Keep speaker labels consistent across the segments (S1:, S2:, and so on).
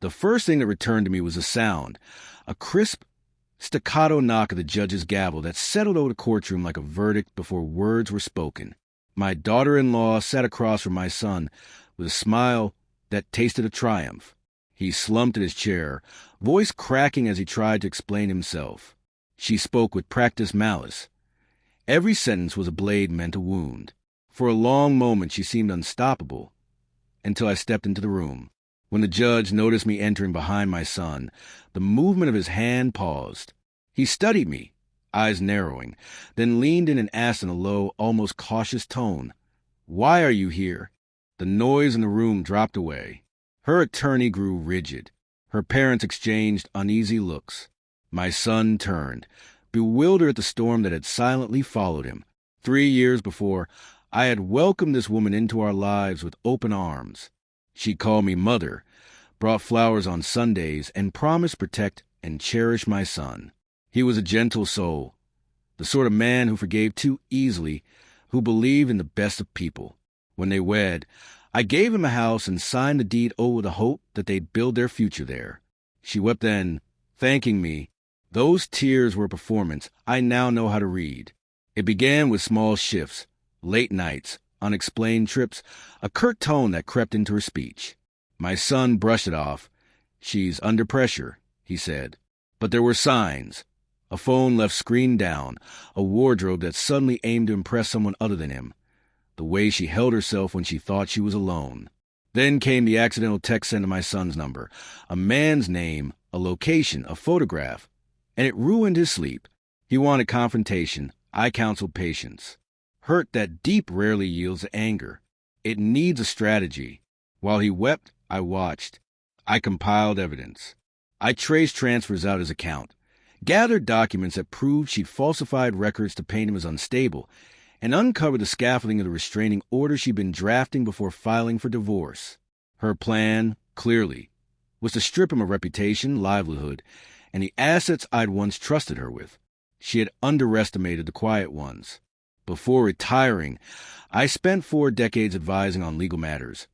S1: The first thing that returned to me was a sound, a crisp, staccato knock of the judge's gavel that settled over the courtroom like a verdict before words were spoken. My daughter-in-law sat across from my son with a smile that tasted of triumph. He slumped in his chair, voice cracking as he tried to explain himself. She spoke with practiced malice. Every sentence was a blade meant to wound. For a long moment she seemed unstoppable, until I stepped into the room. When the judge noticed me entering behind my son, the movement of his hand paused. He studied me, eyes narrowing, then leaned in and asked in a low, almost cautious tone, "Why are you here?" The noise in the room dropped away. Her attorney grew rigid. Her parents exchanged uneasy looks. My son turned, bewildered at the storm that had silently followed him. 3 years before, I had welcomed this woman into our lives with open arms. She called me mother, brought flowers on Sundays, and promised protect and cherish my son. He was a gentle soul, the sort of man who forgave too easily, who believed in the best of people. When they wed, I gave him a house and signed the deed over the hope that they'd build their future there. She wept then, thanking me. Those tears were a performance I now know how to read. It began with small shifts, late nights, unexplained trips, a curt tone that crept into her speech. My son brushed it off. "She's under pressure," he said. But there were signs. A phone left screen down, a wardrobe that suddenly aimed to impress someone other than him, the way she held herself when she thought she was alone. Then came the accidental text sent to my son's number, a man's name, a location, a photograph, and it ruined his sleep. He wanted confrontation. I counseled patience. Hurt that deep rarely yields to anger. It needs a strategy. While he wept, I watched. I compiled evidence. I traced transfers out his account, gathered documents that proved she'd falsified records to paint him as unstable, and uncovered the scaffolding of the restraining order she'd been drafting before filing for divorce. Her plan, clearly, was to strip him of reputation, livelihood, and the assets I'd once trusted her with. She had underestimated the quiet ones. Before retiring, I spent 4 decades advising on legal matters.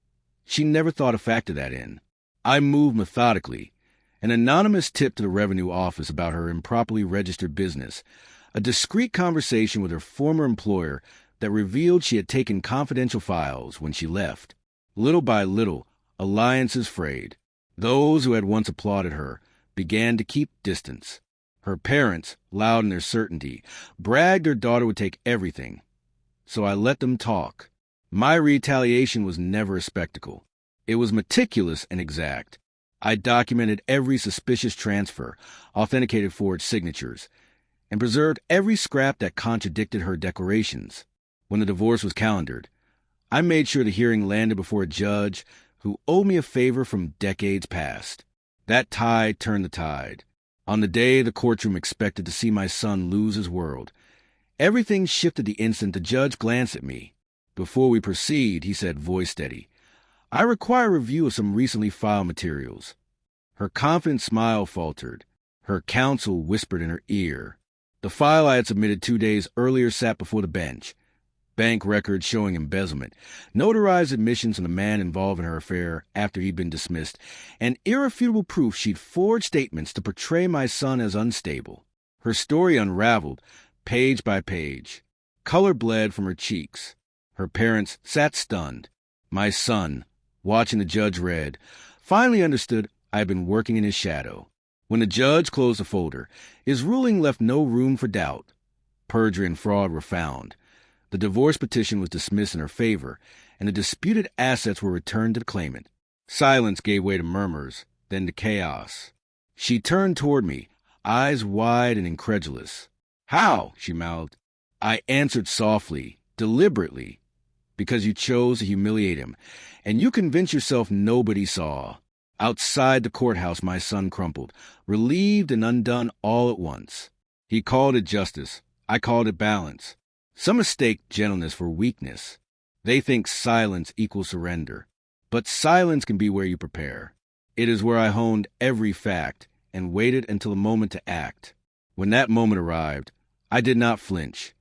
S1: She never thought to factor that in. I moved methodically. An anonymous tip to the revenue office about her improperly registered business, a discreet conversation with her former employer that revealed she had taken confidential files when she left. Little by little, alliances frayed. Those who had once applauded her began to keep distance. Her parents, loud in their certainty, bragged her daughter would take everything. So I let them talk. My retaliation was never a spectacle. It was meticulous and exact. I documented every suspicious transfer, authenticated forged signatures, and preserved every scrap that contradicted her declarations. When the divorce was calendared, I made sure the hearing landed before a judge who owed me a favor from decades past. That tide turned the tide. On the day the courtroom expected to see my son lose his world, everything shifted the instant the judge glanced at me. "Before we proceed," he said, voice steady, "I require a review of some recently filed materials." Her confident smile faltered. Her counsel whispered in her ear. The file I had submitted 2 days earlier sat before the bench. Bank records showing embezzlement, notarized admissions from the man involved in her affair after he'd been dismissed, and irrefutable proof she'd forged statements to portray my son as unstable. Her story unraveled, page by page. Color bled from her cheeks. Her parents sat stunned. My son, watching the judge read, finally understood I had been working in his shadow. When the judge closed the folder, his ruling left no room for doubt. Perjury and fraud were found. The divorce petition was dismissed in her favor, and the disputed assets were returned to the claimant. Silence gave way to murmurs, then to chaos. She turned toward me, eyes wide and incredulous. "How?" she mouthed. I answered softly, deliberately, "Because you chose to humiliate him, and you convinced yourself nobody saw." Outside the courthouse, my son crumpled, relieved and undone all at once. He called it justice. I called it balance. Some mistake gentleness for weakness. They think silence equals surrender. But silence can be where you prepare. It is where I honed every fact and waited until the moment to act. When that moment arrived, I did not flinch.